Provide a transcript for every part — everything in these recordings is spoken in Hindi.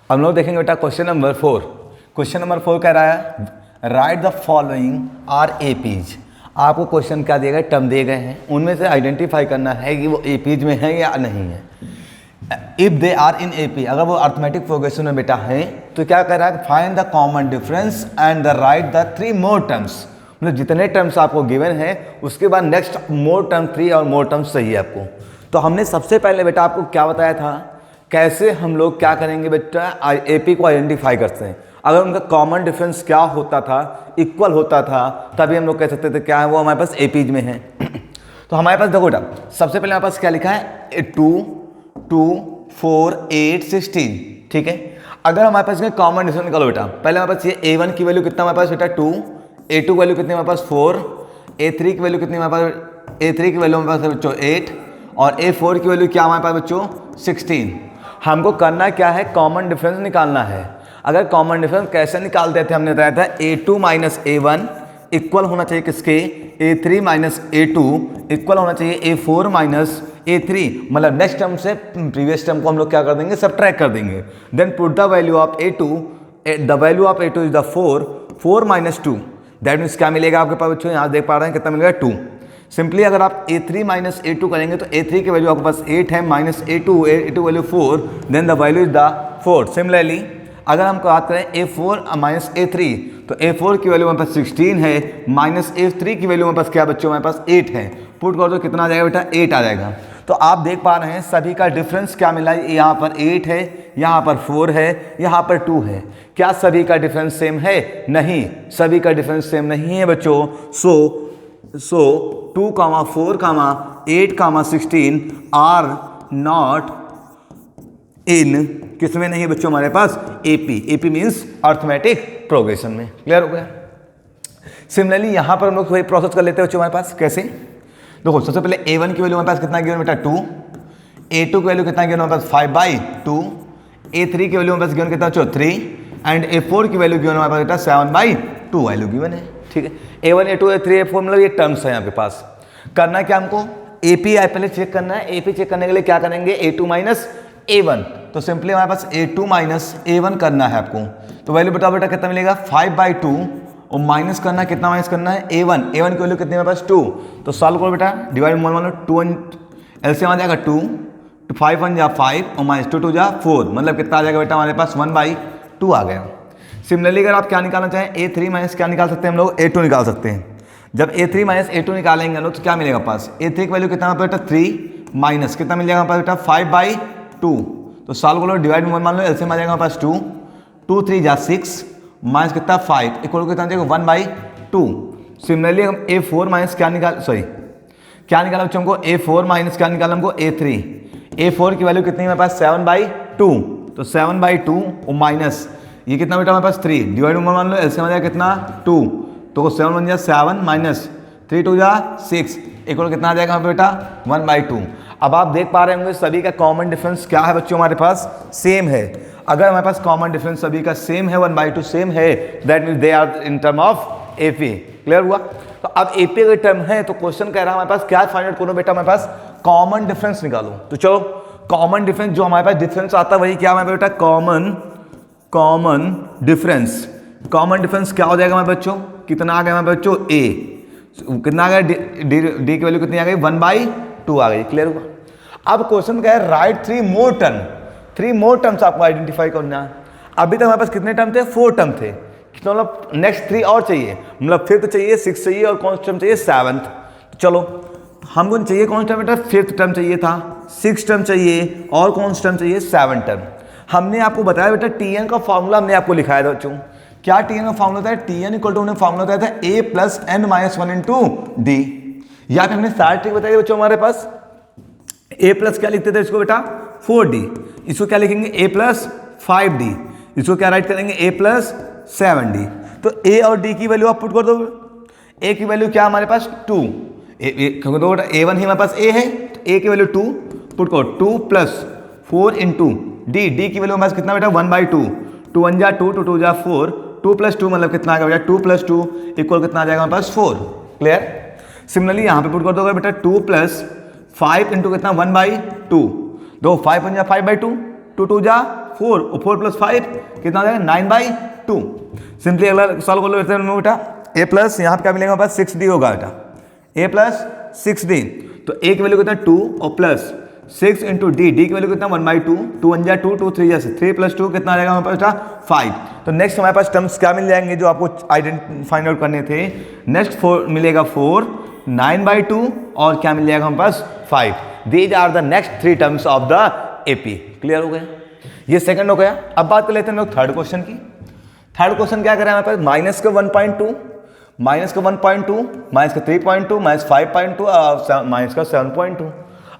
हम लोग देखेंगे बेटा क्वेश्चन नंबर 4। क्वेश्चन नंबर 4 कह रहा है write the following are APs. आपको क्वेश्चन क्या दिए गए, टर्म दिए गए हैं, उनमें से आइडेंटिफाई करना है कि वो एपीज में है या नहीं है। If they are in AP, अगर वो अर्थमेटिक प्रोग्रेशन में बेटा है तो क्या कह रहा है, find the common difference and the right the 3 more terms. मतलब जितने टर्म्स आपको गिवन है उसके बाद नेक्स्ट मोर टर्म 3 और मोर टर्म्स चाहिए आपको। तो हमने सबसे पहले बेटा आपको क्या बताया था, कैसे हम लोग क्या करेंगे बेटा, एपी को आइडेंटिफाई करते हैं। अगर उनका कॉमन डिफरेंस क्या होता था, इक्वल होता था, तभी हम लोग कह सकते थे क्या है वो हमारे पास एपीज में है। तो हमारे पास देखो बेटा, सबसे पहले हमारे पास क्या लिखा है, 2 2 4 8 16, ठीक है। अगर हमारे पास कॉमन डिफरेंस निकालो बेटा, पहले हमारे पास ये a1 की वैल्यू कितना हमारे पास बेटा 2, a2 की वैल्यू कितनी हमारे पास 4, a3 की वैल्यू कितनी हमारे पास, a3 की वैल्यू हमारे पास बच्चों 8 और a4 की वैल्यू क्या हमारे पास बच्चों 16। हमको करना क्या है, कॉमन डिफरेंस निकालना है। अगर कॉमन डिफरेंस कैसे निकालते थे, हमने बताया था a2 माइनस a1 इक्वल होना चाहिए किसके, a3 माइनस a2 इक्वल होना चाहिए a4 माइनस a3। मतलब नेक्स्ट टर्म से प्रीवियस टर्म को हम लोग क्या कर देंगे, सबट्रैक्ट कर देंगे। Then put the value of a2, the value of a2 is the 4 minus 2। That means क्या मिलेगा आपके पास बच्चों, यहाँ देख पा रहे हैं कितना मिलेगा 2। सिंपली अगर आप a3 माइनस a2 करेंगे तो a3 की वैल्यू आपके पास 8 है, minus a2 value 4, then the value is the 4। Similarly अगर हम बात करें a4 माइनस a3, तो a4 की वैल्यू हमारे पास 16 है, माइनस a3 की वैल्यू हमारे पास क्या बच्चों, हमारे पास 8 है। पुट कर दो कितना आ जाएगा बेटा, 8 आ जाएगा। तो आप देख पा रहे हैं सभी का डिफरेंस क्या मिला है, यहाँ पर 8 है, यहाँ पर 4 है, यहाँ पर 2 है। क्या सभी का डिफरेंस सेम है? नहीं, सभी का डिफरेंस सेम नहीं है बच्चों। सो 2, 4, 8, 16 आर नॉट इन किसमें नहीं है बच्चों, हमारे पास AP. AP means arithmetic progression में। क्लियर हो गया। सिमिलरली यहाँ पर हम लोग वही प्रोसेस कर लेते हैं बच्चों, हमारे पास कैसे, देखो सबसे पहले a1 की वैल्यू हमारे पास कितना गिवन बेटा 2, a2 की वैल्यू कितना गिवन हमारे पास 5/2, a3 की वैल्यू हमारे पास गिवन कितना बच्चों 3 एंड a4 की वैल्यू गिवन हमारे पास बेटा 7/2 वैल्यू गिवन है, ठीक है। a1 a2 a3 a4 मतलब ये टर्म्स है यहाँ पे पास। करना क्या हमको, एपी पहले चेक करना है। एपी चेक करने के लिए क्या करेंगे, a2 माइनस a1, तो सिंपली हमारे पास a2 माइनस a1 करना है आपको। तो वैल्यू बताओ बेटा कितना मिलेगा 5/2 और माइनस करना है, कितना माइनस करना है a1 की वैल्यू कितनी हमारे पास 2। तो सॉल्व करो बेटा, डिवाइड मान लो 2 एलसीएम आ जाएगा 2, 5 1 जा 5 और माइनस 2 2 जा 4, मतलब कितना आ जाएगा बेटा हमारे पास 1/2 आ गया। सिमिलरली अगर आप क्या निकालना चाहें, a3 माइनस क्या निकाल सकते हैं हम लोग, a2 निकाल सकते हैं। जब a3 माइनस a2 निकालेंगे लोग तो क्या मिलेगा पास, a3 की वैल्यू कितना बेटा 3 माइनस कितना मिल जाएगा पास बेटा 5/2। तो सॉल्व करो, डिवाइड मान लो एलसीएम आ जाएगा पास 2 2 3 जा 6 माइनस कितना 5 इक्वल कितना जाएगा 1/2। सिमिलरली हम a4 माइनस क्या निकाला बच्चों हमको, a4 माइनस क्या निकाला हमको a3। a4 की वैल्यू कितनी है हमारे पास 7/2, तो 7/2 और माइनस ये कितना बेटा हमारे पास 3, डिवाइड मान लो एलसीएम आ जाएगा कितना 2, तो 7 1 जा 7 माइनस 3 2 जा 6 इक्वल कितना आ जाएगा हमारे बेटा 1/2। अब आप देख पा रहे होंगे सभी का कॉमन डिफरेंस क्या है बच्चों, हमारे पास सेम है। अगर हमारे पास कॉमन डिफरेंस सभी का सेम है, 1/2 सेम है, that means they are in term of AP. Clear हुआ। तो अब एपी अगर टर्म है तो क्वेश्चन कह रहा है हमारे पास क्या फाइंड आउट करो बेटा, हमारे पास कॉमन डिफरेंस निकालो। तो चलो कॉमन डिफरेंस जो हमारे पास डिफरेंस आता है वही क्या हमारे बेटा, कॉमन डिफरेंस। कॉमन डिफरेंस क्या हो जाएगा हमारे बच्चों, कितना आ गया हमारे बच्चों ए, कितना आ गया डी की वैल्यू कितनी आ गई 1/2 आ गई। क्लियर हुआ। अब क्वेश्चन क्या है, राइट 3 मोर टर्म, 3 मोर टर्म्स आपको आइडेंटिफाई करना है। अभी तक हमारे पास कितने टर्म थे, 4 टर्म थे, मतलब नेक्स्ट 3 और चाहिए, मतलब 5th चाहिए, 6th चाहिए और कौन सा टर्म चाहिए 7th। तो चलो हमको चाहिए कौन सा टर्म बेटा, 5th टर्म चाहिए था, 6th टर्म चाहिए और कौन सा टर्म चाहिए 7th टर्म। हमने आपको बताया बेटा टीएन का फॉर्मूला हमने आपको लिखाया था बच्चों। क्या टीएन का फॉर्मूला था, टीएन इक्वल टू हमने फॉर्मूला बताया था a plus n minus 1 into D. या फिर हमने सारे ट्रिक बताई बच्चों, हमारे पास a प्लस क्या लिखते थे इसको बेटा 4d, इसको क्या लिखेंगे a प्लस 5d, इसको क्या राइट करेंगे a प्लस 7d। तो a और d की वैल्यू आप पुट कर दो। a की वैल्यू क्या हमारे पास 2, क्योंकि तो a1 ही हमारे पास a है, तो a की वैल्यू 2 पुट करो, 2 प्लस 4 इंटू डी, डी की वैल्यू हमारे पास कितना बेटा 1/2, 2 1 जा 2 2 2 जा 4, 2 प्लस 2 मतलब कितना आ गया बेटा 2 प्लस 2 इक्वल कितना आ जाएगा हमारे पास 4। क्लियर। सिमिलरली यहाँ पे पुट कर दोगे बेटा 2 प्लस 5 इंटू कितना 1/2, दो 5 1 जा 5/2, 2 2 जा 4 और 4 प्लस 5 कितना हो जाएगा 9/2। सिंपली अगला सॉल्व कर लो बेटा। a प्लस यहाँ पे क्या मिलेगा हमारे पास 6d होगा बेटा, a प्लस 6d। तो a की वैल्यू कितना 2 और प्लस 6 इंटू डी, डी की वैल्यू कितना 1/2, 2 1 जा 2, 2 3 जा 3 प्लस 2 कितना आ जाएगा हमारे पास 5। तो नेक्स्ट हमारे पास टर्म्स क्या मिल जाएंगे जो आपको फाइंड आउट करने थे। नेक्स्ट 4 मिलेगा 4, 9/2 और क्या मिल जाएगा हमारे पास 5। These are the next 3 terms of the AP. Clear हो गया, ये सेकंड हो गया। अब बात कर लेते हैं लोग थर्ड क्वेश्चन की। थर्ड क्वेश्चन क्या करें हमारे पास, माइनस का 1.2, माइनस का 1.2, माइनस का 3.2, माइनस 5.2 और माइनस का 7.2।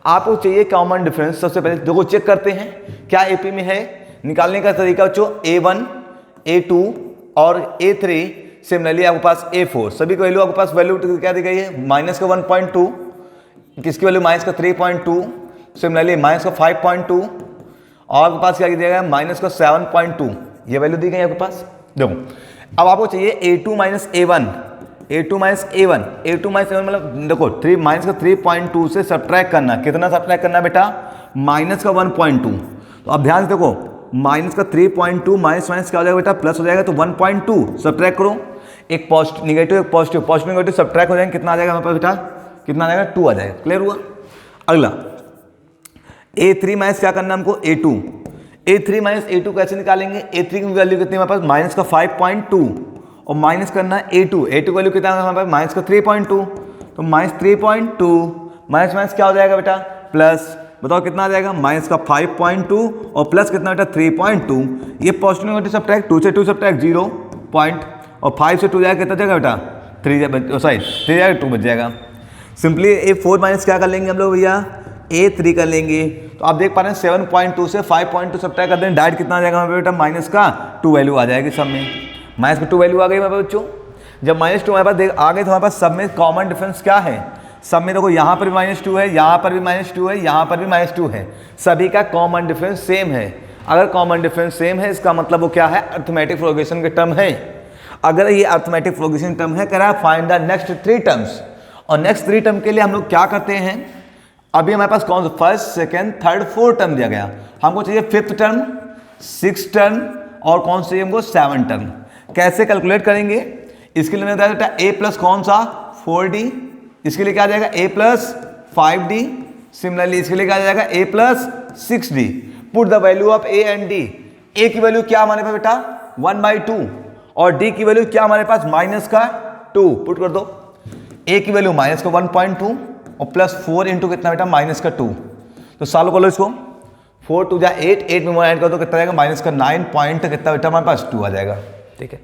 आपको चाहिए कॉमन डिफरेंस। सबसे पहले देखो चेक करते हैं क्या एपी में है। निकालने का तरीका बच्चों a1, a2 और a3, सिमिलरली आपके पास a4, सभी की वैल्यू आपके पास वैल्यू क्या दी गई है, माइनस का 1.2, किसकी वैल्यू माइनस का 3.2, सिमिलरली माइनस का 5.2 और आपके पास क्या दिया गया माइनस का 7.2, ये वैल्यू दी गई आपके पास। देखो अब आपको चाहिए a2 minus a1, a2 minus a1, a2 minus a1 मतलब देखो 3 माइनस का 3.2 से सब्ट्रैक्ट करना, कितना सब्ट्रैक्ट करना बेटा, माइनस का 1.2। तो अब ध्यान से देखो माइनस का 3.2 माइनस माइनस क्या हो जाएगा बेटा, प्लस हो जाएगा। तो 1.2 सब्ट्रैक्ट करो, एक पॉजिटिव निगेटिव, एक पॉजिटिव, पॉजिटिव निगेटिव सब्ट्रैक्ट हो जाएंगे, कितना आ जाएगा हमारे पास बेटा, कितना आ जाएगा 2 आ जाएगा। क्लियर हुआ। अगला a3 माइनस क्या करना हमको a2, a3 माइनस a2 कैसे निकालेंगे, a3 की वैल्यू कितनी हमारे पास माइनस का 5.2 और माइनस करना है a2, a2 वैल्यू कितना हमारे पास माइनस का 3.2। तो माइनस 3.2 माइनस माइनस क्या हो जाएगा बेटा, प्लस, बताओ कितना आ जाएगा माइनस का 5.2 और प्लस कितना बेटा 3.2। ये पॉजिटिव नेगेटिव सब्ट्रैक्ट, 2 से 2 सब्ट्रैक्ट 0 पॉइंट और 5 से 2 जाएगा कितना जाएगा बेटा 3, सॉरी 3 जाएगा 2 बच जाएगा। सिंपली a4 माइनस क्या कर लेंगे हम लोग भैया, a3 कर लेंगे। तो आप देख पा रहे हैं 7.2 से 5.2 सब्ट्रैक्ट कर दें, डायरेक्ट कितना आ जाएगा हमारे बेटा माइनस का 2 वैल्यू आ जाएगी सब में, माइनस का 2 वैल्यू आ गई हमारे बच्चों। जब -2 हमारे पास आ गए तो हमारे पास सब में कॉमन डिफरेंस क्या है, सब में देखो यहाँ पर भी -2 है, यहाँ पर भी -2 है, यहाँ पर भी -2 है, सभी का कॉमन डिफरेंस सेम है। अगर कॉमन डिफरेंस सेम है इसका मतलब वो क्या है, अर्थमेटिक प्रोग्रेशन के टर्म है। अगर ये अर्थमेटिक प्रोग्रेशन टर्म है, कह रहा है फाइंड द नेक्स्ट 3 टर्म्स। और नेक्स्ट 3 टर्म के लिए हम लोग क्या करते हैं, अभी हमारे पास कौन सा first, second, third, fourth term दिया गया, हमको चाहिए 5th टर्म, 6th टर्म और कौन से हमको 7th टर्म। कैसे कैलकुलेट करेंगे, इसके लिए मैंने बताया a प्लस कौन सा 4d, इसके लिए क्या आ जाएगा a प्लस 5d, सिमिलरली इसके लिए क्या आ जाएगा a plus 6d। Put the value of a and d। a की वैल्यू क्या हमारे पास बेटा 1/2 और d की वैल्यू क्या हमारे पास माइनस का 2, पुट कर दो। a की वैल्यू माइनस का 1.2 और प्लस 4 इंटू कितना बेटा माइनस का 2। तो सॉल्व कर लो इसको, 4 2 जा 8, 8 में ऐड कर दो कितना जाएगा माइनस का 9 पॉइंट कितना बेटा हमारे पास 2 आ जाएगा। ठीक है,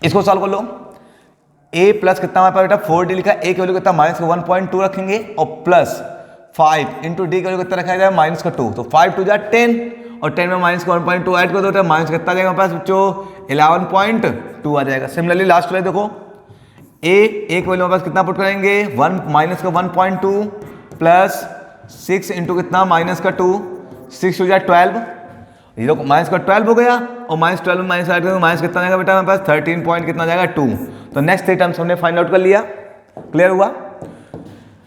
इसको सॉल्व कर लो। a प्लस कितना हमारे पास बेटा 4d लिखा, a की वैल्यू कितना माइनस का 1.2 रखेंगे और प्लस 5 इंटू डी की वैल्यू कितना रखा जाएगा माइनस का 2। तो 5 2 जा 10 और 10 में माइनस का 1.2 ऐड कर दो, माइनस कितना आ जाएगा हमारे पास बच्चों 11.2 आ जाएगा। सिमिलरली लास्ट वाले देखो a की वैल्यू हमारे पास कितना पुट करेंगे 1 माइनस का 1.2 प्लस 6 इंटू कितना माइनस का 2, 6 हो जाए 12, ये लोग माइनस का 12 हो गया और -12 में माइनस ऐड करेंगे, माइनस कितना जाएगा बेटा हमारे पास 13 पॉइंट कितना जाएगा 2। तो नेक्स्ट 3 टर्म्स हमने फाइंड आउट कर लिया। क्लियर हुआ।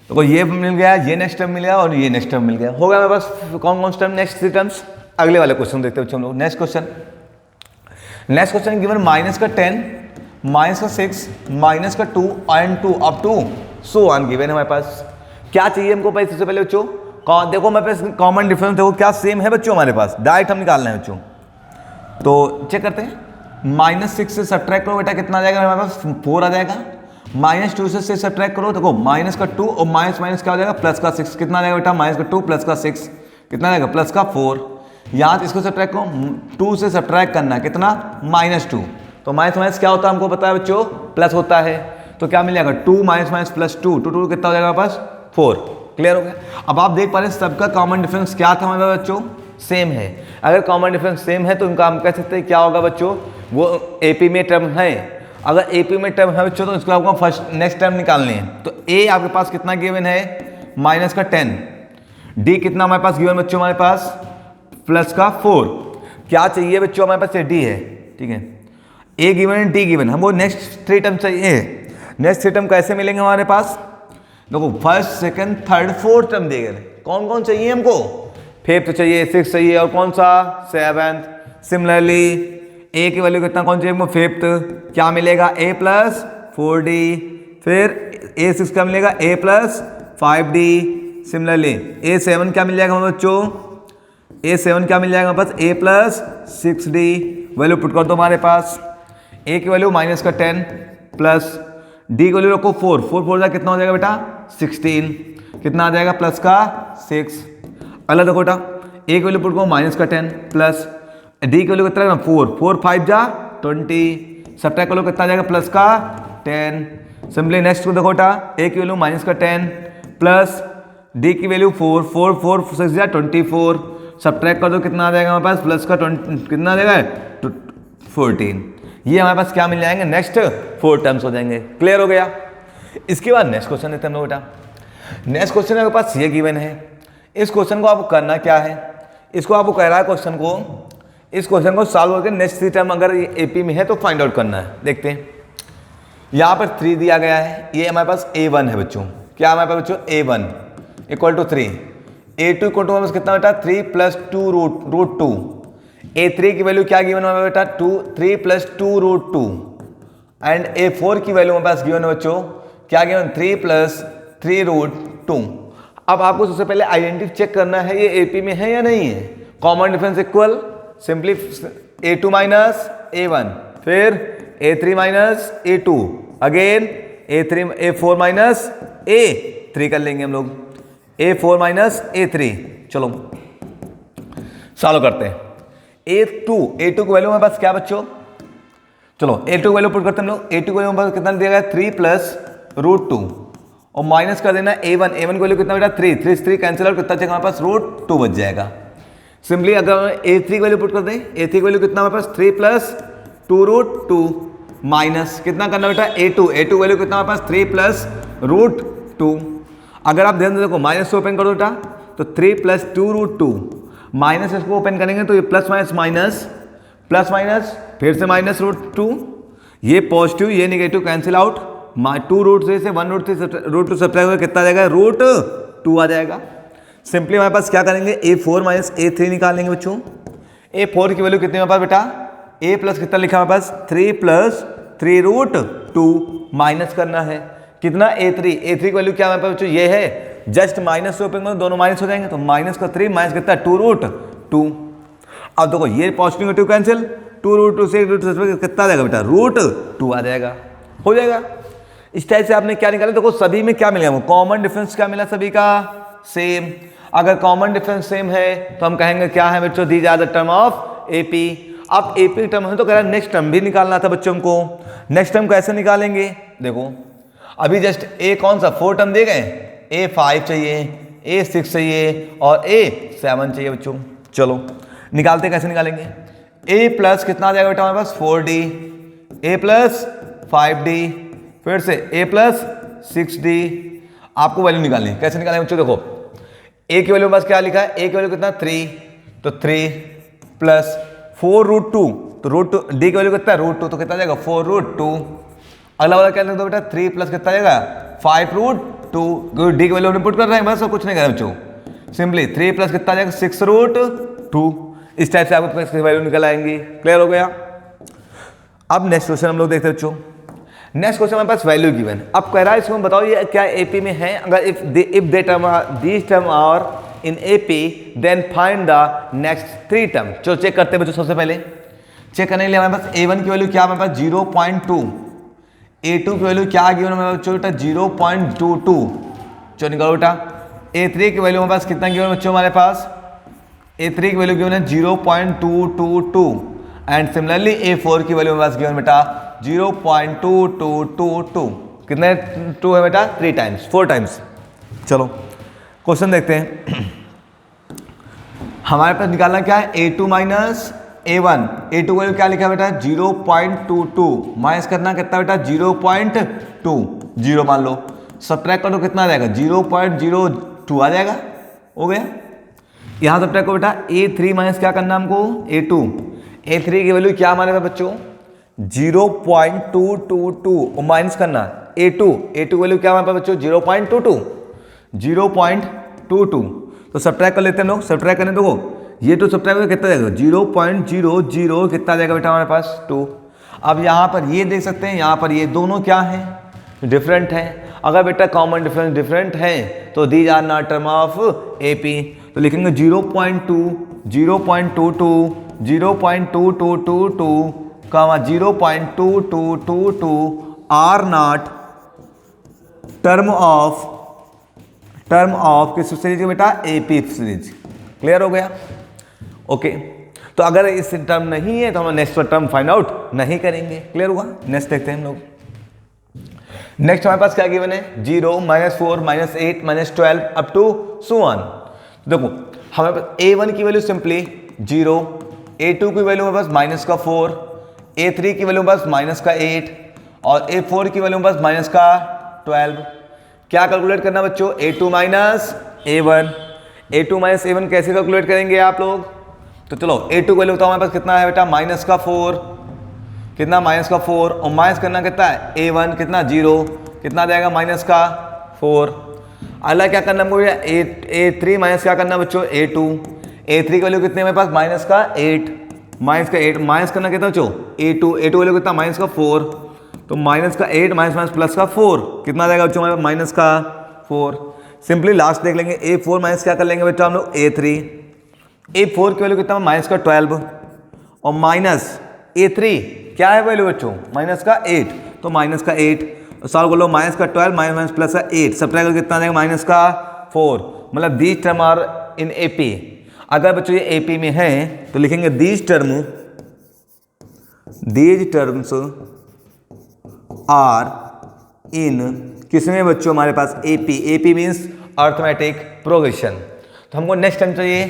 तो ये मिल गया, ये नेक्स्ट टर्म मिल गया और ये नेक्स्ट टर्म मिल गया, हो गया हमारे पास कौन कौन सा टर्म, नेक्स्ट 3 टर्म्स। अगले वाले क्वेश्चन देखते हैं हम लोग। नेक्स्ट क्वेश्चन गिवन माइनस का 10, माइनस का 6, माइनस का 2 and 2 up to so on given है हमारे पास। क्या चाहिए हमको भाई, सबसे पहले बच्चों देखो हमारे पास कॉमन डिफरेंस देखो क्या सेम है बच्चों हमारे पास, डायरेक्ट हम निकालना है बच्चों। तो चेक करते हैं, -6 से सब्ट्रैक्ट करो बेटा कितना आ जाएगा हमारे पास 4 आ जाएगा। -2 से सब्ट्रैक्ट करो, देखो माइनस का 2 और माइनस माइनस क्या हो जाएगा प्लस का 6, कितना आ जाएगा बेटा माइनस का 2 प्लस का 6 कितना आ जाएगा प्लस का 4। यहाँ इसको सब्ट्रैक्ट करो, 2 से सब्ट्रैक्ट करना है कितना -2, तो माइनस माइनस क्या होता है हमको पता है बच्चों प्लस होता है। तो क्या मिल जाएगा 2 माइनस माइनस प्लस 2, 2 2 कितना हो जाएगा हमारे पास 4। क्लियर हो गया। अब आप देख पा रहे हैं सबका कॉमन डिफरेंस क्या था हमारे पास बच्चों, सेम है। अगर कॉमन डिफरेंस सेम है तो इनका हम कह सकते हैं क्या होगा बच्चों, वो एपी में टर्म है। अगर एपी में टर्म है बच्चों तो इसको आपको फर्स्ट नेक्स्ट टर्म निकालने हैं। तो ए आपके पास कितना गिवन है माइनस का 10, डी कितना हमारे पास गिवन बच्चों हमारे पास प्लस का 4। क्या चाहिए बच्चों हमारे पास डी है, ठीक है, ए गिवन डी गिवन, हमको नेक्स्ट 3 टर्म चाहिए। नेक्स्ट 3 टर्म कैसे मिलेंगे हमारे पास, देखो first second third fourth term दिए गए, कौन कौन चाहिए हमको, 5th चाहिए, 6th चाहिए और कौन सा 7th, सिमिलरली ए की वैल्यू कितना कौन चाहिए, फिफ्थ, क्या मिलेगा a प्लस 4d, फिर a6 क्या मिलेगा a plus 5d, similarly a7 क्या मिल जाएगा हमारे बच्चों, a7 क्या मिल जाएगा हमारे पास a plus 6d, value put कर दो हमारे पास, a की वैल्यू माइनस का 10 प्लस d की वैल्यू रखो 4, 4 4 जा कितना हो जाएगा बेटा 16, कितना आ जाएगा प्लस का 6, अगला देखो बेटा a की वैल्यू पुट करो माइनस का 10 प्लस d की वैल्यू कितना है 4, 4 5 जा 20, सब्ट्रैक्ट करो कितना आ जाएगा प्लस का 10, सिंपली नेक्स्ट को देखो बेटा a की वैल्यू माइनस का 10 प्लस d की वैल्यू 4, 4 4 6 जा 24, सब्ट्रैक्ट कर दो कितना आ जाएगा हमारे पास प्लस का 20, कितना आ जाएगा 14, ये हमारे पास क्या मिल जाएंगे नेक्स्ट 4 टर्म्स हो जाएंगे। क्लियर हो गया। इसके बाद नेक्स्ट क्वेश्चन देते हैं हम लोग बेटा। नेक्स्ट क्वेश्चन आपके पास ये गिवन है, इस क्वेश्चन को आपको करना क्या है, इसको आपको कह रहा है क्वेश्चन को, इस क्वेश्चन को सॉल्व करके नेक्स्ट 3 टर्म अगर एपी में है तो फाइंड आउट करना है। देखते हैं यहाँ पर 3 दिया गया है, ये हमारे पास a1 है बच्चों, क्या हमारे पास बच्चों a1 equal to 3, a2 equal to हमारे पास कितना बेटा 3 प्लस 2 रूट 2, a3 की वैल्यू क्या गिवन है बेटा 3 प्लस 2 रूट 2 एंड a4 की वैल्यू हमारे पास गिवन है बच्चों क्या गिवन 3 प्लस 3 रूट 2। अब आपको सबसे पहले आइडेंटिटी चेक करना है ये एपी में है या नहीं है। Common difference equal simply a2 minus a1, फिर a3 minus a2, again a4 minus a3 कर लेंगे हम लोग, a4 माइनस a3। चलो सॉल्व करते हैं। a2 की वैल्यू हमारे पास क्या बच्चों, चलो a2 की वैल्यू पुट करते हैं हम लोग, a2 की वैल्यू हमारे पास कितना दिया गया 3 प्लस रूट 2 और माइनस कर देना a1 की वैल्यू कितना बेटा 3 3 3 कैंसिल आउट, कितना चाहिए हमारे पास रूट 2 बच जाएगा। सिंपली अगर a3 की वैल्यू पुट कर दें, a3 की वैल्यू कितना हमारे पास 3 प्लस 2 रूट 2 माइनस कितना करना बेटा a2 वैल्यू कितना हमारे पास 3 प्लस रूट 2। अगर आप ध्यान से देखो माइनस से ओपन करो बेटा तो 3 प्लस 2 रूट 2 माइनस इसको ओपन करेंगे तो ये प्लस माइनस फिर से माइनस रूट 2, ये पॉजिटिव ये निगेटिव कैंसिल आउट, 2 रूट 3 से 1 रूट 3 रूट 2 सब्ट्रैक्ट होकर कितना आ जाएगा रूट 2 आ जाएगा। सिंपली हमारे पास क्या करेंगे a4 माइनस a3 निकाल लेंगे बच्चों। a4 की वैल्यू कितनी हमारे पास बेटा a प्लस कितना लिखा हमारे पास 3 प्लस 3 रूट 2 माइनस करना है कितना a3 की वैल्यू क्या हमारे पास बच्चों ये है, जस्ट माइनस से ओपन करो दोनों माइनस हो जाएंगे तो माइनस का 3 माइनस कितना 2 रूट 2। अब देखो ये पॉजिटिव नेगेटिव कैंसिल, 2 रूट 2 से कितना आ जाएगा बेटा रूट 2 आ जाएगा, हो जाएगा। इस टाइप से आपने क्या निकाला, देखो सभी में क्या मिला, कॉमन डिफरेंस क्या मिला सभी का सेम। अगर कॉमन डिफरेंस सेम है तो हम कहेंगे क्या है बच्चों these are the term of AP. अब एपी टर्म है तो कह रहा है नेक्स्ट टर्म भी निकालना था बच्चों को, नेक्स्ट टर्म कैसे निकालेंगे, देखो अभी जस्ट ए कौन सा 4 टर्म दिए गए, a5 चाहिए, a6 चाहिए और a7 चाहिए बच्चों। चलो निकालते कैसे निकालेंगे, a प्लस कितना आ जाएगा बेटा हमारे पास 4d, a प्लस 5d, फिर से a प्लस 6d। आपको वैल्यू निकालनी है, कैसे निकालेंगे बच्चों, देखो a की वैल्यू पास क्या लिखा है, a की वैल्यू कितना 3, तो 3 प्लस 4 रूट 2, तो रूट 2, d की वैल्यू कितना है रूट 2 तो कितना आ जाएगा 4 रूट 2। अगला वाला क्या लिख दो बेटा 3 प्लस कितना आ जाएगा 5 रूट 2, d की वैल्यू हमने पुट कर रहे हैं बस और कुछ नहीं कर रहे बच्चों, सिंपली 3 प्लस कितना आ जाएगा 6 रूट 2। इस टाइप से आपको वैल्यू निकल आएंगी। क्लियर हो गया। अब नेक्स्ट क्वेश्चन हम लोग देखते हैं बच्चों। नेक्स्ट क्वेश्चन हमारे पास वैल्यू गिवन, अब कह रहा है इसको बताओ ये क्या एपी में है, अगर if they these term are in AP then find the next 3 term. चलो चेक करते हैं बच्चों, सबसे पहले चेक करने के लिए हमारे पास a1 की वैल्यू क्या हमारे पास 0.2, a2 की वैल्यू क्या गिवन हमारे पास बेटा 0.22, चलो निकालो बेटा। a3 की वैल्यू हमारे पास कितना गिवन बच्चों, हमारे पास a3 की वैल्यू गिवन है 0.222 एंड सिमिलरली a4 की वैल्यू हमारे पास गिवन बेटा 0.2222, कितने 2 है बेटा 3 टाइम्स 4 टाइम्स। चलो क्वेश्चन देखते हैं। हमारे पास निकालना क्या है a2 minus a1, a2 value क्या लिखा है बेटा 0.22 माइनस करना कितना बेटा 0.2, 0 मान लो, सब्ट्रैक्ट करो कितना आ जाएगा 0.02 आ जाएगा, हो गया। यहाँ सब्ट्रैक्ट करो बेटा a3 माइनस क्या करना हमको a3 की वैल्यू क्या हमारे पास बच्चों 0.222 और माइनस करना a2 वैल्यू क्या हमारे पास बच्चों 0.22, तो सब्ट्रैक्ट कर लेते हैं लोग, सब्ट्रैक्ट करने देखो ये टू सब्ट्रैक्ट करके कितना जाएगा 0.00 कितना जाएगा बेटा हमारे पास 2। अब यहाँ पर ये देख सकते हैं, यहाँ पर ये दोनों क्या हैं डिफरेंट हैं। अगर बेटा कॉमन डिफरेंस डिफरेंट है तो these are not term of AP, तो लिखेंगे 0.2 0.22 0.2222 0.2222 आर नॉट टर्म ऑफ किस सीरीज बेटा AP सीरीज। क्लियर हो गया? ओके तो अगर इस टर्म नहीं है तो हम नेक्स्ट टर्म फाइंड आउट नहीं करेंगे। क्लियर हुआ? नेक्स्ट देखते हैं हम लोग। नेक्स्ट हमारे पास क्या गिवन है 0 -4 -8 -12 अप टू सो ऑन। देखो हमारे पास A1 की वैल्यू सिंपली 0, A2 की वैल्यू हमारे पास -4, A3 की वैल्यू बस -8 और A4 की वैल्यू बस -12। क्या कैलकुलेट करना बच्चों A2 A1 कैसे कैलकुलेट करेंगे आप लोग? तो चलो A2 वैल्यू बताओ हमारे पास कितना है बेटा -4, कितना -4 और माइनस करना कितना है A1 कितना 0 कितना जाएगा -4। अगला क्या करना हमको A3 माइनस क्या करना बच्चों A3 की वैल्यू कितनी है मेरे पास -8 माइनस करना कितना बच्चों A2 वैल्यू कितना -4, तो -8 माइनस प्लस का 4 कितना जाएगा बच्चों हमारे -4। सिंपली लास्ट देख लेंगे A4 माइनस क्या कर लेंगे बच्चों हम लोग A4 की वैल्यू कितना -12 और माइनस A3 क्या है वैल्यू बच्चों -8, तो -8 सॉल्व कर लो -12 माइनस प्लस का 8 सब्ट्रैक्ट कितना देगा -4। मतलब these term are in AP। अगर बच्चों ये AP में है तो लिखेंगे दीज टर्म्स आर इन किसमें बच्चों हमारे पास AP मीन्स अर्थमेटिक प्रोग्रेशन। तो हमको नेक्स्ट टर्म चाहिए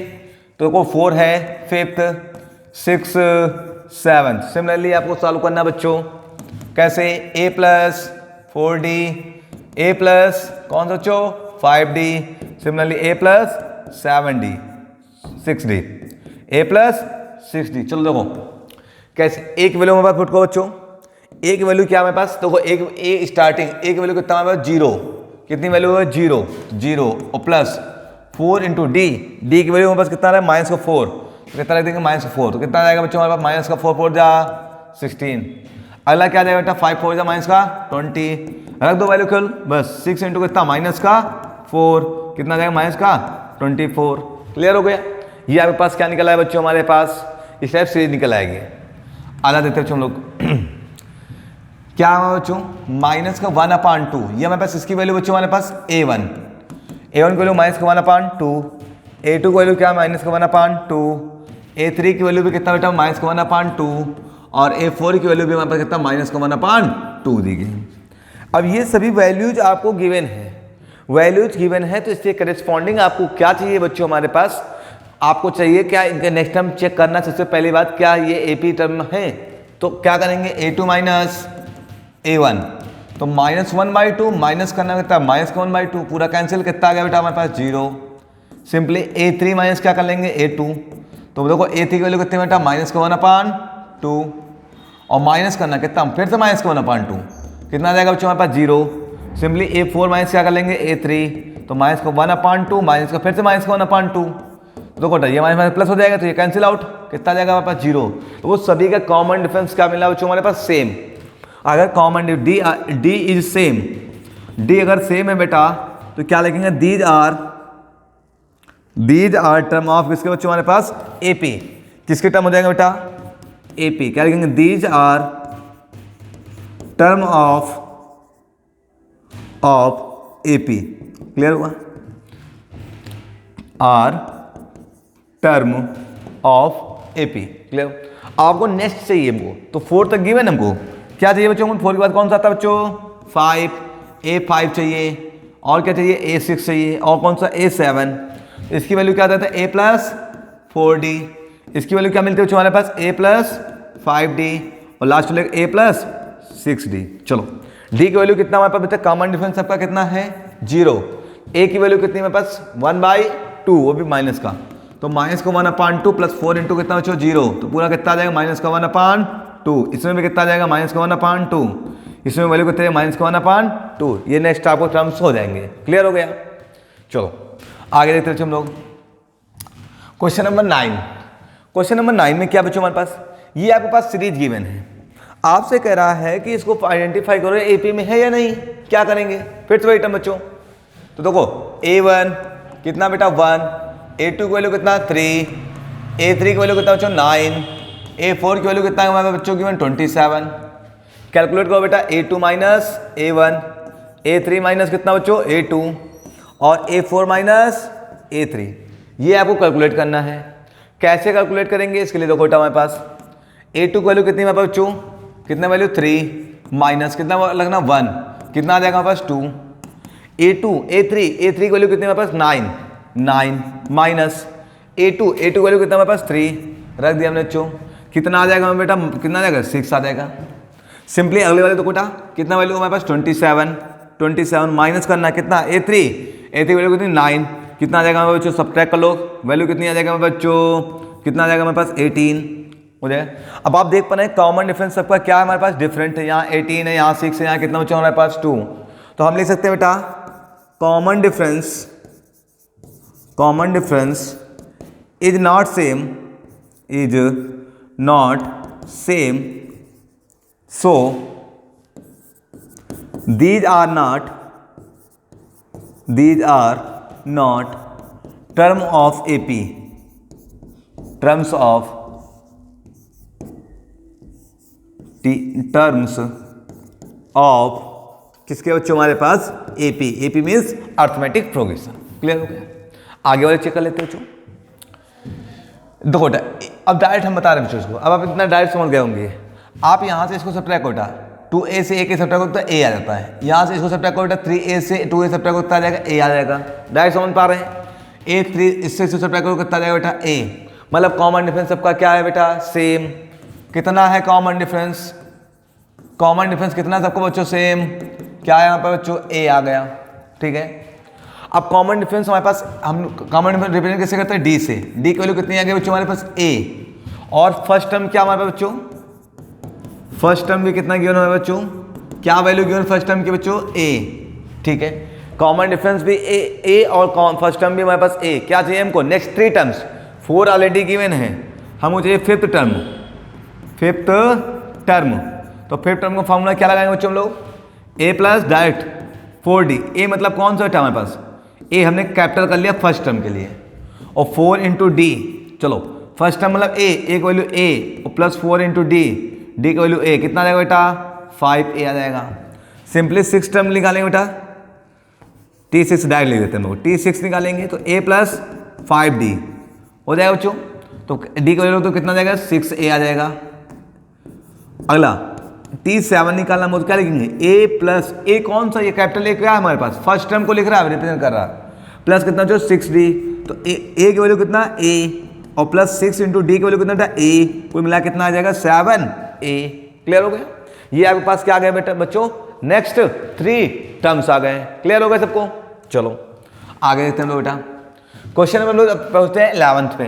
तो देखो 4 है 5th 6 7। सिमिलरली आपको सॉल्व करना बच्चों कैसे A plus 4D A plus कौन सा बच्चों 5D, similarly A plus 7D 6D A plus 6D। चलो देखो कैसे एक वैल्यू हमारे पास पुट को बच्चों, एक वैल्यू क्या हमारे पास देखो एक स्टार्टिंग एक वैल्यू कितना हमारे पास 0, कितनी वैल्यू है 0 और प्लस 4 इंटू D की वैल्यू हमारे पास कितना है -4, तो कितना रख देंगे -4, तो कितना जाएगा बच्चों हमारे पास -4 जा 16। अगला क्या जाएगा बेटा 5 4 जा -20, रख दो वैल्यू केवल बस 6 इंटू कितना -4 कितना जाएगा -24। क्लियर हो गया? ये आपके पास क्या निकला है बच्चों हमारे पास इस टाइप से निकल आएगी। अगला देखते हैं हम लोग क्या है बच्चों -1/2, ये हमारे पास इसकी वैल्यू बच्चों हमारे पास A1 की वैल्यू -1/2, A2 की वैल्यू क्या -1/2, A3 की वैल्यू भी कितना बेटा -1/2 और A4 की वैल्यू भी हमारे पास कितना -1/2 दी गई। अब ये सभी वैल्यूज आपको गिवन है, तो इससे करेस्पॉन्डिंग आपको क्या चाहिए बच्चों हमारे पास, आपको चाहिए क्या इनका नेक्स्ट टर्म चेक करना। सबसे पहली बात क्या ये AP टर्म है, तो क्या करेंगे A2 A1 तो -1/2 माइनस करना कितना -1/2 पूरा कैंसिल कितना आ गया बेटा हमारे पास 0। सिंपली A3 माइनस क्या कर लेंगे A2, तो देखो A3 की वैल्यू कितनी बेटा -1/2 और माइनस करना कितना फिर से -1/2 कितना जाएगा बच्चों हमारे पास 0। सिंपली A4 माइनस क्या कर लेंगे A3 तो -1/2 माइनस का फिर से -1/2, देखो ये माइनस प्लस हो जाएगा तो ये कैंसिल आउट कितना जाएगा हमारे पास 0। तो वो सभी का कॉमन डिफरेंस क्या मिला बच्चों हमारे पास सेम। अगर common D is same, D अगर सेम है बेटा तो क्या लिखेंगे दीज आर टर्म ऑफ किसके बच्चों हमारे पास AP, किसके टर्म हो जाएगा बेटा AP, क्या लिखेंगे these are term of AP। क्लियर हुआ? Are term of AP। Clear? आपको नेक्स्ट चाहिए हमको, तो 4 तक गिवन हमको क्या चाहिए बच्चों, 4 के बाद कौन सा आता है बच्चों 5 A5 चाहिए और क्या चाहिए A6 चाहिए और कौन सा A7। इसकी वैल्यू क्या आता है A प्लस 4D, इसकी वैल्यू क्या मिलती है बच्चों हमारे पास A प्लस 5D और लास्ट वाले A प्लस 6D। चलो D की वैल्यू कितना हमारे पास बच्चा कॉमन डिफरेंस सबका कितना है 0। A की वैल्यू कितनी हमारे पास 1/2 वो भी माइनस का, तो -1/2 प्लस 4 इंटू कितना बच्चों 0, तो पूरा कितना आ जाएगा -1/2। इसमें भी कितना आ जाएगा -1/2, इसमें वैल्यू कितनी है -1/2। ये नेक्स्ट आपको टर्म्स हो जाएंगे। क्लियर हो गया? चलो आगे देखते हैं हम लोग क्वेश्चन नंबर 9। क्वेश्चन नंबर 9 में क्या बच्चों हमारे पास, ये आपके पास सीरीज गिवन है, आपसे कह रहा है कि इसको आइडेंटिफाई करो एपी में है या नहीं। क्या करेंगे, फिर से वही टर्म बच्चों। तो देखो A1 कितना बेटा 1, A2 की वैल्यू कितना 3, A3 की वैल्यू कितना बच्चों 9, A4 की वैल्यू कितना है हमारे बच्चों गिवन 27। कैलकुलेट करो बेटा A2 minus A1, A3 minus कितना बच्चों A2 और A4 माइनस A3। ये आपको कैलकुलेट करना है। कैसे कैलकुलेट करेंगे, इसके लिए देखो बेटा हमारे पास A2 की वैल्यू कितनी हमारे पास बच्चों, कितना वैल्यू 3 माइनस कितना लगना 1, कितना आ जाएगा हमारे पास 2। A2 A3 की वैल्यू कितनी हमारे पास 9 माइनस A2 की वैल्यू कितना हमारे पास 3 रख दिया हमने बच्चों, कितना आ जाएगा हमें बेटा, कितना आ जाएगा 6 आ जाएगा। सिंपली अगले वाले तो बेटा कितना वैल्यू हमारे पास 27 माइनस करना कितना A3 की वैल्यू कितनी 9, कितना आ जाएगा हमारे बच्चों, सब्ट्रैक्ट कर लो, वैल्यू कितनी आ जाएगा हमारे बच्चों, कितना आ जाएगा हमारे पास 18 हो जाएगा। अब आप देख पा रहे हैं कॉमन डिफरेंस सबका क्या है हमारे पास, डिफरेंट है, यहाँ 18 है, यहाँ 6 है, यहाँ कितना बच्चों हमारे पास 2। तो हम लिख सकते हैं बेटा common difference is not same, so these are not terms of किसके बच्चों हमारे पास AP means arithmetic progression. Clear हो गया, आगे वाले चेक कर लेते हैं बच्चों। देखो अब डायरेक्ट हम बता रहे हैं बच्चों इसको, अब आप इतना डायरेक्ट समझ गए होंगे। आप यहाँ से इसको सब्ट्रैक्ट होता 2A से A के सब्ट्रैक्ट होता है A आ जाता है, यहाँ से इसको सब्ट्रैक्ट होता 3A से 2A सब्ट्रैक्ट होता आ जाएगा A आ जाएगा। डायरेक्ट समझ पा रहे हैं, A3 इससे सब्ट्रैक्ट होता आ जाएगा बेटा A, मतलब कॉमन डिफरेंस सबका क्या है बेटा सेम। कितना है कॉमन डिफरेंस कितना सबको बच्चों सेम, क्या है यहाँ पर बच्चों A आ गया। ठीक है, अब कॉमन डिफरेंस हमारे पास, हम कॉमन डिफरेंस रिप्रेजेंट कैसे करते हैं D से, D की वैल्यू कितनी आ गई बच्चों हमारे पास A, और फर्स्ट टर्म क्या हमारे पास बच्चों, फर्स्ट टर्म भी कितना गिवन है बच्चों, क्या वैल्यू गिवन फर्स्ट टर्म की बच्चों A। ठीक है, कॉमन डिफरेंस भी A और फर्स्ट टर्म भी हमारे पास A। क्या चाहिए हमको, नेक्स्ट 3 टर्म्स, 4 ऑलरेडी गिवन है, हमको चाहिए फिफ्थ टर्म। तो फिफ्थ टर्म का फॉर्मूला क्या लगाएंगे बच्चों हम लोग, A plus direct 4D। A मतलब कौन सा टर्म हमारे पास, A हमने कैपिटल कर लिया फर्स्ट टर्म के लिए, और 4 इंटू D, चलो फर्स्ट टर्म मतलब A, एक वैल्यू A और प्लस 4 इंटू D की वैल्यू A, कितना आ जाएगा बेटा 5A आ जाएगा। सिंपली 6 टर्म निकालेंगे बेटा, T6 डायरेक्ट लिख देते हैं हम लोग, T6 निकालेंगे तो A प्लस 5D हो जाएगा बच्चों, तो D की वैल्यू तो कितना आ जाएगा 6A आ जाएगा। अगला T7 निकालना, मुझे क्या लिखेंगे A प्लस A, कौन सा ये कैपिटल A क्या है हमारे पास, फर्स्ट टर्म को लिख रहा है, रिप्रेजेंट कर रहा है, प्लस कितना जो 6D, तो A की वैल्यू कितना A और प्लस 6 इंटू D की वैल्यू कितना था A, कुल मिला कितना आ जाएगा 7A। क्लियर हो गया, ये आपके पास क्या आ गया बेटा बच्चों, नेक्स्ट 3 टर्म्स आ गए। क्लियर हो गया सबको, चलो आगे देखते हैं हम लोग बेटा। क्वेश्चन नंबर लोग पहुंचते हैं 11th पे।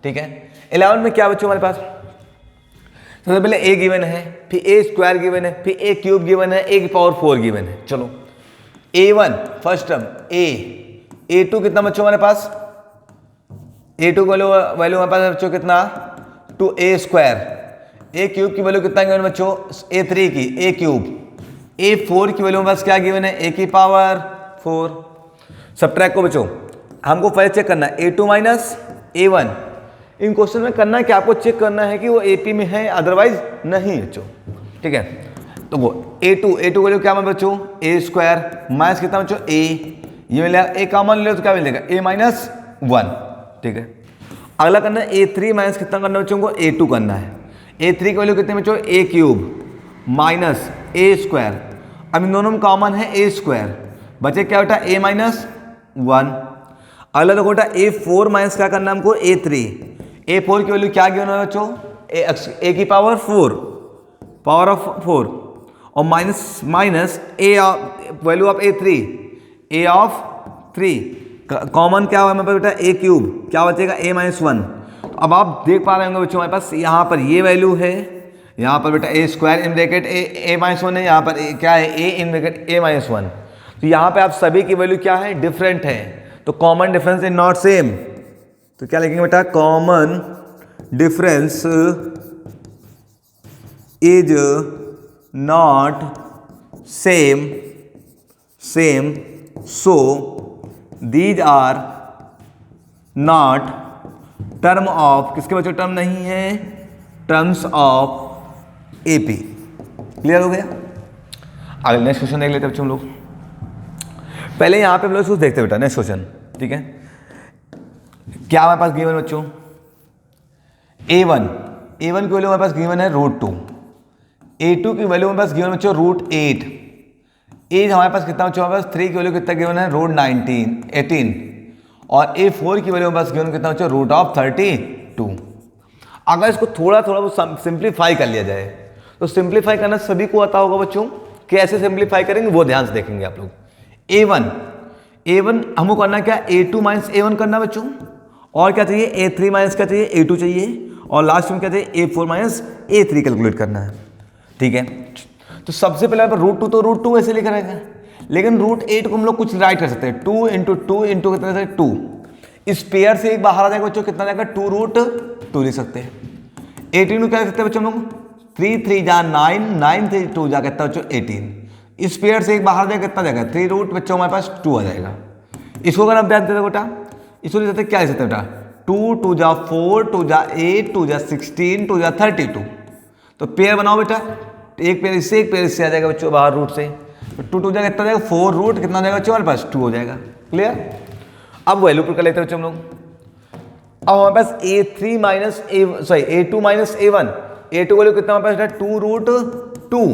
ठीक है, 11th में क्या बच्चों हमारे पास, सबसे पहले A गिवन है, फिर A स्क्वायर गिवन है, फिर A क्यूब गिवन है, A की पावर 4 गिवन है। चलो A1 first term A, A2 कितना बच्चों हमारे पास, A2 वैल्यू हमारे पास बच्चों कितना 2A स्क्वायर, A क्यूब की वैल्यू कितना गिवन बच्चों A3 की A क्यूब, A4 की वैल्यू हमारे पास क्या गिवन है A की पावर 4। सब्ट्रैक्ट को बच्चों हमको पहले चेक करना है A2 माइनस A1। इन क्वेश्चन में करना है कि आपको चेक करना है कि वो AP में है, अदरवाइज नहीं बच्चों। ठीक है, तो वो A2 वैल्यू क्या है बच्चों A स्क्वायर माइनस कितना बच्चों A, ये मिलेगा A कॉमन ले तो क्या मिलेगा A माइनस 1। ठीक है, अगला करना है A3 माइनस कितना करना बच्चों को A2 करना है। A3 की वैल्यू कितनी बच्चों A cube minus A square, अब इन दोनों में कॉमन है A स्क्वायर, बचे क्या बेटा A माइनस 1। अगला देखो बेटा A4 माइनस क्या करना है हमको A3, A4 की वैल्यू क्या गिवन है बच्चों A की पावर 4, पावर ऑफ 4, और minus A value of A3 A of 3, common क्या हुआ हमारे पास बेटा A क्यूब, क्या बचेगा A माइनस 1। अब आप देख पा रहे होंगे बच्चों हमारे पास यहाँ पर ये वैल्यू है, यहाँ पर बेटा A square in bracket A minus 1 है, यहाँ पर क्या है A in bracket A minus 1। तो यहाँ पे आप सभी की वैल्यू क्या है डिफरेंट है, तो common difference is not same. तो क्या लिखेंगे बेटा, common difference is not same so these are not term of, किसके बच्चों टर्म नहीं है, टर्म्स ऑफ एपी। क्लियर हो गया। अगले नेक्स्ट क्वेश्चन देख लेते हैं बच्चों हम लोग। पहले यहाँ पे हम लोग देखते हैं बेटा नेक्स्ट क्वेश्चन, ठीक है। क्या हमारे पास गिवन बच्चों, a1 की वैल्यू हमारे पास गिवन है √2, a2 की वैल्यू हमारे पास गिवन बच्चों √8, एज हमारे पास कितना बच्चों, हमारे पास 3 की वैल्यू कितना गिवन है √18, और a4 की वैल्यू हमारे पास गिवन कितना बच्चों √32। अगर इसको थोड़ा थोड़ा सिंप्लीफाई कर लिया जाए तो सिंप्लीफाई करना सभी को आता होगा बच्चों, कैसे सिंप्लीफाई करेंगे वो ध्यान से देखेंगे आप लोग। a1 हमको करना क्या, a2 माइनस a1 करना बच्चों, और क्या चाहिए a3 माइनस क्या चाहिए a2 चाहिए, और लास्ट में क्या चाहिए a4 माइनस a3 कैलकुलेट करना है, ठीक है। तो सबसे पहले √2 तो √2 ऐसे लिखा रहेगा, लेकिन √8 को हम लोग कुछ राइट कर सकते हैं, 2 इंटू कितना है 2, इस पेयर से एक बाहर आ जाएगा बच्चों, कितना जाएगा 2√2 लिख सकते हैं। 18 को क्या लिख सकते हैं बच्चों हम लोग, 3 3 जा 9, 9 3 2 जा कितना बच्चों 18, इस पेयर से एक बाहर जाएगा कितना जाएगा 3 रूट बच्चों हमारे पास 2 आ जाएगा। इसको अगर आप ध्यान देते बेटा, इसको लिख सकते हैं क्या लिख सकते हैं बेटा, 2 2 जा 4 2 जा 8 2 जा 16 2 जा 32। तो पेयर बनाओ बेटा, एक पेयर इससे एक पेयर इससे आ जाएगा बच्चों बाहर रूट से, तो 2 2 जाएगा कितना जाएगा 4 रूट कितना जाएगा बच्चों हमारे पास 2 हो जाएगा। क्लियर। अब वैल्यू पुट कर लेते हैं बच्चों हम लोग। अब हमारे पास a2 minus a1, a2 value कितना हमारे पास 2√2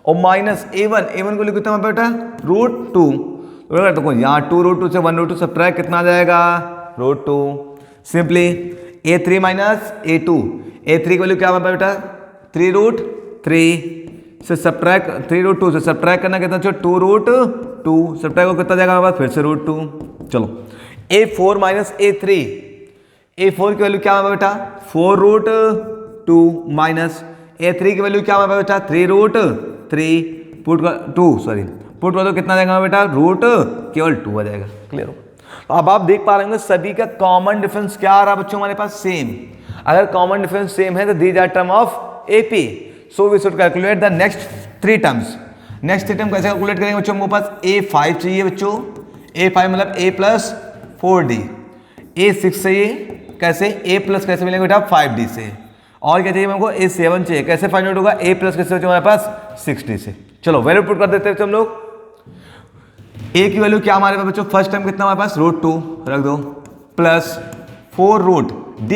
और माइनस a1 को वैल्यू कितना हमारे पास √2, तो यहाँ 2√2 से 1√2 सब्ट्रैक्ट कितना आ जाएगा √2। Simply a3 minus a2, a3 की वैल्यू क्या हमारे पास बेटा 3√3 से सब्ट्रैक्ट 3√2 से सब्ट्रैक्ट करना कितना 2√2, सब्ट्रैक्ट को कितना जाएगा हमारे पास फिर से √2। चलो a4 माइनस a3, a4 की वैल्यू क्या है बेटा 4√2 माइनस a3 की वैल्यू क्या है बेटा 3√3, पुट कर दो कितना जाएगा बेटा केवल 2 आ जाएगा। क्लियर हो। तो अब आप देख पा रहे होंगे सभी का कॉमन डिफरेंस क्या आ रहा है बच्चों हमारे पास सेम। अगर कॉमन डिफरेंस सेम है तो these are term of AP, so we should calculate the next 3 terms. Next 3 term कैसे कैलकुलेट करेंगे बच्चों, हमको पास a5 चाहिए बच्चों, a5 मतलब a प्लस 4d, a6 चाहिए कैसे a प्लस कैसे मिलेगा बेटा 5d से, और क्या चाहिए हमको a7 चाहिए, कैसे फाइंड आउट होगा a प्लस कैसे बच्चों हमारे पास 6d से। चलो वैल्यू पुट कर देते हैं हम लोग। a की वैल्यू क्या हमारे पास बच्चों फर्स्ट टर्म कितना हमारे पास √2 रख दो प्लस 4√d,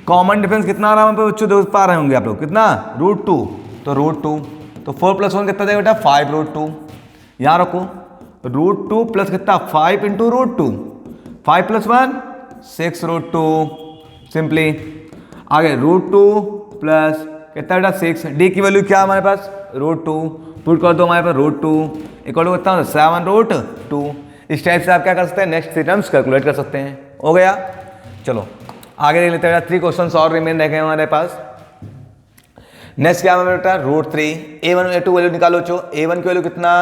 कॉमन डिफरेंस कितना आ रहा है हमारे पास बच्चों देख पा रहे होंगे आप लोग कितना √2, तो √2 तो 4 + 1 कितना जाएगा बेटा 5√2, यहाँ रखो √2 प्लस कितना 5 इंटू √2, 5 + 1 6√2, सिंपली आगे √2 प्लस कितना बेटा 6, डी की वैल्यू क्या हमारे पास √2, पुट कर दो हमारे पास √2 इक्वल टू कितना 7√2। इस टाइप से आप क्या कर सकते हैं नेक्स्ट 3 टर्म्स कैलकुलेट कर सकते हैं। हो गया। चलो आगे देख लेते हैं, 3 क्वेश्चन और रिमेन रह गए हमारे पास। नेक्स्ट क्या हमारे बेटा √3, a1 a2 वैल्यू निकालो चो, a1 की वैल्यू कितना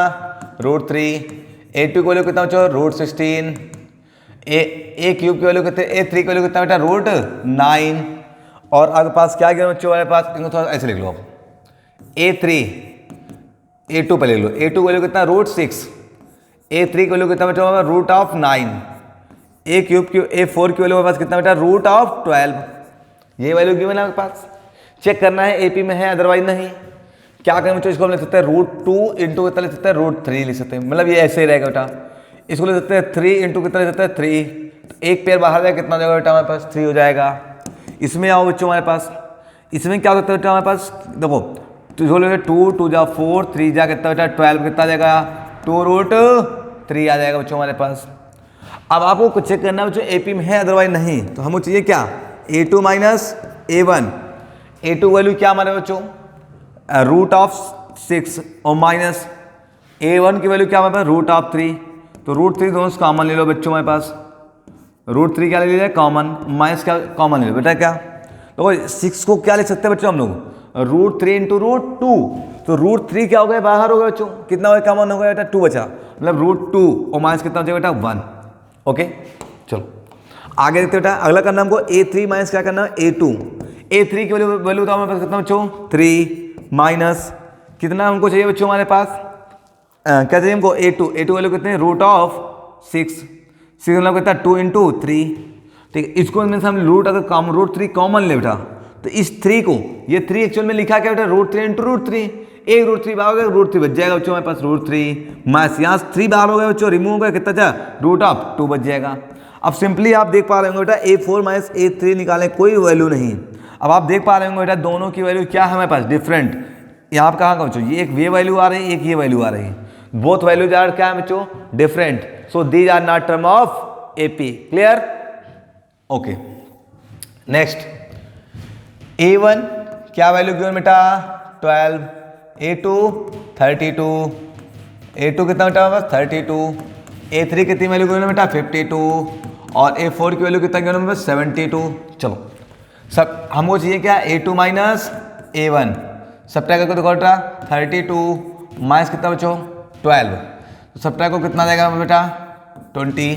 √3, a2 की वैल्यू कितना बच्चों √16, a क्यूब की वैल्यू कितने a3 की वैल्यू कितना बेटा √9, और आपके पास क्या गया बच्चों हमारे पास, इनको थोड़ा ऐसे लिख लो आप, a3 a2 पे लिख लो, a2 वैल्यू कितना √6, a3 की वैल्यू कितना बच्चों हमारा √9, a क्यूब की a4 की वैल्यू हमारे पास कितना बेटा √12, ये वैल्यू गिवन है आपके पास, चेक करना है एपी में है अदरवाइज नहीं। क्या करें बच्चों, इसको हम लिख सकते हैं √2 इंटू कितना लिख सकते हैं √3 लिख सकते हैं, मतलब ये ऐसे ही रहेगा बेटा। इसको लिख सकते हैं 3 इंटू कितना लिख सकते हैं 3, तो एक पेयर बाहर जाएगा कितना जाएगा बेटा हमारे पास 3 हो जाएगा। इसमें आओ बच्चों हमारे पास, इसमें क्या होता है बेटा हमारे पास देखो, तो 2 जा 4 3 जा कितना बेटा 12 कितना जाएगा 2√3 आ जाएगा बच्चों हमारे पास। अब आपको कुछ चेक करना है बच्चों एपी में है अदरवाइज नहीं, तो हमको चाहिए क्या a2 minus a1, a2 value क्या हमारे बच्चों √6 और माइनस a1 की वैल्यू क्या हमारे पास √3, तो √3 दोनों कॉमन ले लो बच्चों हमारे पास, √3 क्या ले लीजिए कॉमन, माइनस क्या कॉमन ले लो बेटा क्या, तो 6 को क्या लिख सकते हैं बच्चों हम लोग √3 इंटू √2, तो √3 क्या हो गया बाहर हो गया बच्चों, कितना हो गया कॉमन हो गया बेटा 2 बचा, मतलब √2 और माइनस कितना हो जाएगा बेटा 1। ओके चलो आगे देखते बेटा, अगला करना हमको A3 माइनस क्या करना है A2। A3 की वैल्यू तो हमारे पास कितना बच्चों 3 माइनस कितना हमको चाहिए बच्चों हमारे पास क्या चाहिए हमको A2 वैल्यू कितने रूट ऑफ 6 मतलब कितना 2 इंटू 3। ठीक है, इसको मीन्स हम रूट 3 कॉमन ले बेटा, तो इस 3 को ये 3 एक्चुअल में लिखा क्या बेटा रूट 3 इंटू रूट 3, एक रूट 3 बाहर हो गया, रूट 3 बच जाएगा बच्चों हमारे पास रूट 3 माइनस यहाँ 3 बाहर हो गया बच्चों, रिमूव हो गया कितना था रूट ऑफ 2 बच जाएगा। अब सिंपली आप देख पा रहे होंगे बेटा A4 माइनस A3 निकालें कोई वैल्यू नहीं। अब आप देख पा रहे होंगे बेटा दोनों की वैल्यू क्या है हमारे पास डिफरेंट। यहाँ पर कहाँ का बच्चों ये एक ये वैल्यू आ रही है, एक ये वैल्यू आ रही है, बोथ वैल्यूज आर क्या है बच्चों different, so these are not term of AP। Clear? Okay, next A1 क्या वैल्यू गिवन बेटा 12, A2 32, A2 कितना बेटा बस 32, A3 कितनी वैल्यू गिवन बेटा 52 और A4 की वैल्यू कितना गिवन बस 72। चलो सब हमको चाहिए क्या A2 माइनस A1, सब्ट्रैक्ट करके देखो बेटा 32 माइनस कितना बच्चों 12, तो सब्ट्रैक्ट को कितना देगा बेटा 20।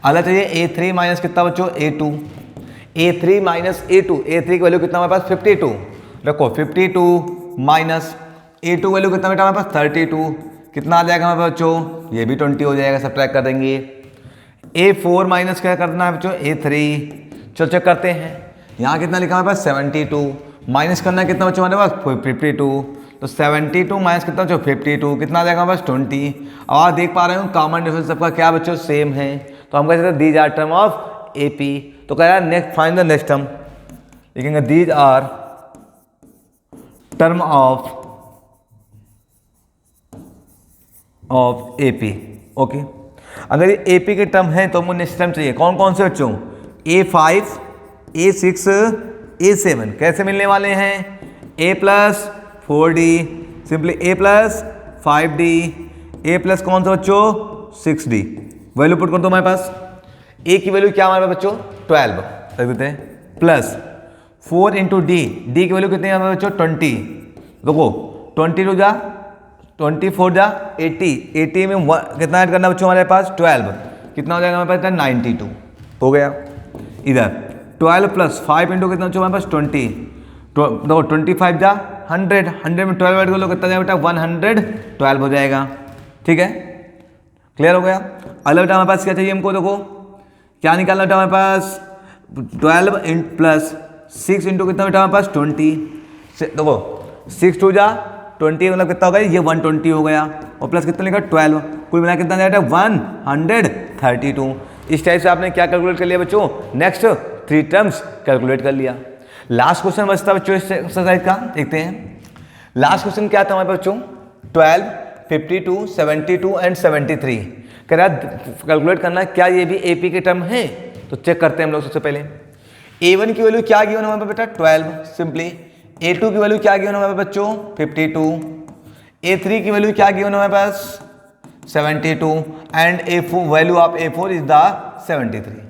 अगला चाहिए A3 माइनस कितना बच्चों A2, A3 minus A2, A3 की वैल्यू कितना हमारे पास 52, रखो 52 माइनस A2 वैल्यू कितना बेटा हमारे पास 32, कितना आ जाएगा हमारे पास बच्चों ये भी 20 हो जाएगा, सब्ट्रैक्ट कर देंगे। A4 माइनस क्या करना है बच्चों A3, चलो चेक करते हैं, यहाँ कितना लिखा हमारे पास 72 माइनस करना है कितना बच्चों हमारे पास 52, तो 72 माइनस कितना बच्चों 52, कितना आ जाएगा हमारे पास 20। अब आप देख पा रहे हो कॉमन डिफरेंस सबका क्या बच्चों सेम है, तो हम कह सकते हैं these are term of AP। तो कह रहा है next find the next term, लिखेंगे these are term of AP। Okay, अगर ये AP के टर्म है तो हमको नेक्स्ट टर्म चाहिए कौन कौन से बच्चों A5 A6 A7 कैसे मिलने वाले हैं A plus 4D simply A plus 5D A plus कौन सा बच्चों 6D। वैल्यू पुट कर दो हमारे पास, A की वैल्यू क्या हमारे पास बच्चों 12 रख देते हैं प्लस 4 इंटू D की वैल्यू कितनी है हमारे बच्चों 20, देखो 22 जा 24 जा 80 में कितना ऐड करना बच्चों हमारे पास 12, कितना हो जाएगा हमारे पास 92 हो गया। इधर 12 प्लस 5 इंटू कितना बच्चों हमारे पास 20, देखो 25 जा 100 में 12 ऐड कर लो कितना जाएगा बेटा 112 हो जाएगा। ठीक है, क्लियर हो गया। अगला बेटा हमारे पास क्या चाहिए हमको, देखो क्या निकालना बेटा हमारे पास 12 प्लस 6 इंटू कितना बेटा हमारे पास 20, देखो 6 2 जा 20 मतलब कितना हो गया ये 120 हो गया, और प्लस कितना लिखा 12, कुल मिला कितना जाएगा 132। इस टाइप से आपने क्या कैलकुलेट कर लिया बच्चों नेक्स्ट 3 टर्म्स कैलकुलेट कर लिया। लास्ट क्वेश्चन बचता बच्चों इस एक्सरसाइज का, देखते हैं लास्ट क्वेश्चन क्या था हमारे बच्चों 12 52 72 एंड 73 कह रहा कैलकुलेट करना क्या ये भी AP के टर्म है, तो चेक करते हैं हम लोग। सबसे पहले A1 की वैल्यू क्या गिवन हमारे बेटा 12 सिंपली, A2 की वैल्यू क्या गिवन हमारे बच्चों 52, A3 की वैल्यू क्या गिवन हमारे पास 72 and A4 value of A4 is the 73।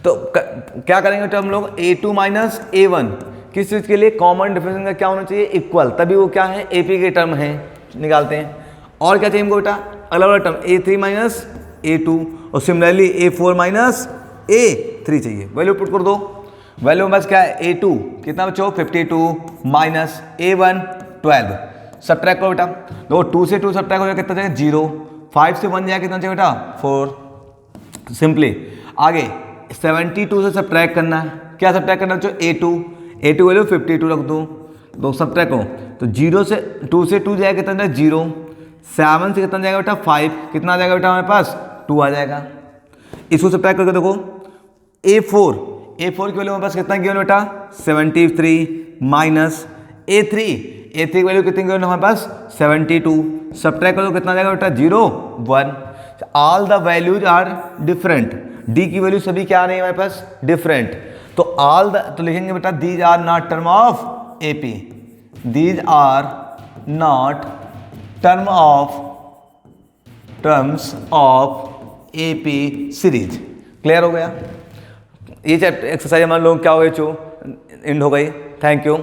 तो क्या करेंगे तो हम लोग A2 माइनस A1 किस चीज़ के लिए कॉमन डिफरेंस का क्या होना चाहिए इक्वल, तभी वो क्या है AP के टर्म है, निकालते हैं। और क्या चाहिए हमको बेटा अलग अलग टर्म A3 माइनस A2 और सिमिलरली A4 माइनस A3 चाहिए, वैल्यू पुट कर दो। वैल्यू बस क्या है A2 कितना बच्चों 52 माइनस A1 12, सब्ट्रैक्ट करो बेटा, दो 2 से 2 सब्ट्रैक्ट हो जाएगा कितना चाहिए 0, 5 से 1 जाएगा कितना चाहिए बेटा 4। सिंपली आगे 72 से सब्ट्रैक्ट करना है, क्या सब्ट्रैक्ट करना बच्चों A2 वैल्यू 52 रख दो, दो सब्ट्रैक्ट हो तो 2 से 2 जाएगा कितना जाएगा 0, 7 से कितना जाएगा बेटा 5, कितना आ जाएगा बेटा हमारे पास 2 आ जाएगा। इसको सब्ट्रैक्ट करके देखो A4 की वैल्यू हमारे पास कितना गिवन बेटा 73 माइनस A3 की वैल्यू कितनी गिवन हमारे पास 72, सब्ट्रैक्ट करो कितना जाएगा बेटा 0 1। All the values are different, D की वैल्यू सभी क्या आ रही है हमारे पास डिफरेंट, तो तो लिखेंगे बेटा these are not term of AP, these are not terms of AP series. Clear हो गया, ये चैप्टर एक्सरसाइज हमारे लोग क्या हो गए एंड हो गई। Thank you.